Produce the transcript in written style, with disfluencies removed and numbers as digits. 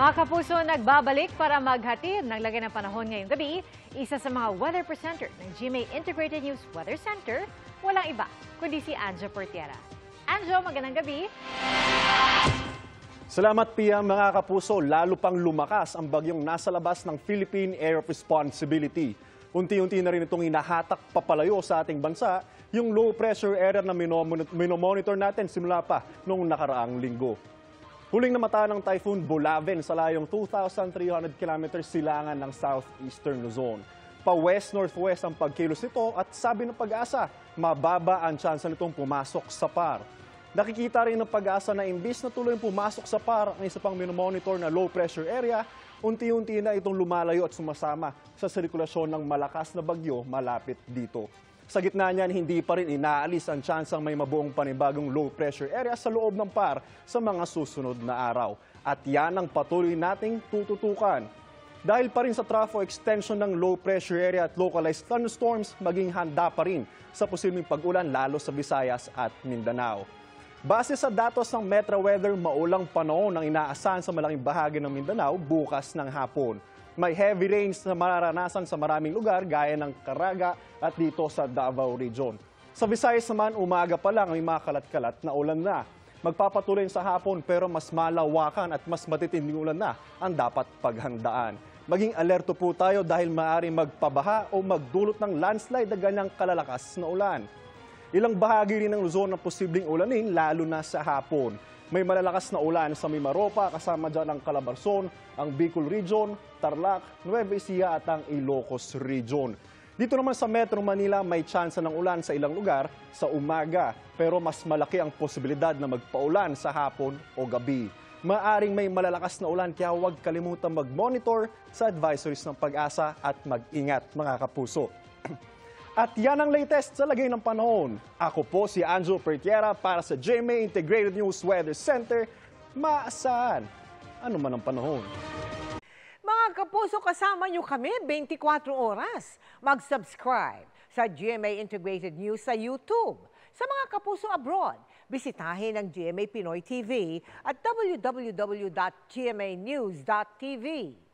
Mga kapuso, nagbabalik para maghatid ng lagay ng panahon ngayong gabi. Isa sa mga weather presenter ng GMA Integrated News Weather Center, walang iba kundi si Anjo Portiera. Anjo, magandang gabi. Salamat, Pia. Mga kapuso, lalo pang lumakas ang bagyong nasa labas ng Philippine Area of Responsibility. Unti-unti na rin itong hinahatak papalayo sa ating bansa yung low pressure area na minomonitor natin simula pa noong nakaraang linggo. Huling namata ng Typhoon Bolaven sa layong 2,300 kilometers silangan ng southeastern Luzon. Pa-west-northwest ang pagkilos nito at sabi ng Pag-asa, mababa ang tsansa nitong pumasok sa PAR. Nakikita rin ng Pag-asa na imbis na tuloy pumasok sa PAR ang isa pang minomonitor na low pressure area, unti-unti na itong lumalayo at sumasama sa sirkulasyon ng malakas na bagyo malapit dito. Sa gitna niyan, hindi pa rin inaalis ang tsansang may mabuong panibagong low pressure area sa loob ng PAR sa mga susunod na araw. At yan ang patuloy nating tututukan. Dahil pa rin sa trafo extension ng low pressure area at localized thunderstorms, maging handa pa rin sa posibleng pag-ulan lalo sa Visayas at Mindanao. Base sa datos ng Metro Weather, maulang panahon ang inaasahan sa malaking bahagi ng Mindanao bukas ng hapon. May heavy rains na mararanasan sa maraming lugar gaya ng Caraga at dito sa Davao Region. Sa Visayas naman, umaga pa lang may mga kalat-kalat na ulan na. Magpapatuloy sa hapon pero mas malawakan at mas matitinding ulan na ang dapat paghandaan. Maging alerto po tayo dahil maaaring magpabaha o magdulot ng landslide na ganyang kalalakas na ulan. Ilang bahagi rin ng Luzon ang posibleng ulanin lalo na sa hapon. May malalakas na ulan sa Mimaropa, kasama dyan ang Calabarzon, ang Bicol Region, Tarlac, Nueva Ecija at ang Ilocos Region. Dito naman sa Metro Manila, may tsansa ng ulan sa ilang lugar sa umaga, pero mas malaki ang posibilidad na magpaulan sa hapon o gabi. Maaring may malalakas na ulan kaya huwag kalimutan mag-monitor sa advisories ng Pag-asa at mag-ingat mga kapuso. At yan ang latest sa lagay ng panahon. Ako po si Anjo Portiera para sa GMA Integrated News Weather Center. Maasahan, ano man ang panahon. Mga kapuso, kasama nyo kami 24 oras. Mag-subscribe sa GMA Integrated News sa YouTube. Sa mga kapuso abroad, bisitahin ang GMA Pinoy TV at www.gmanews.tv.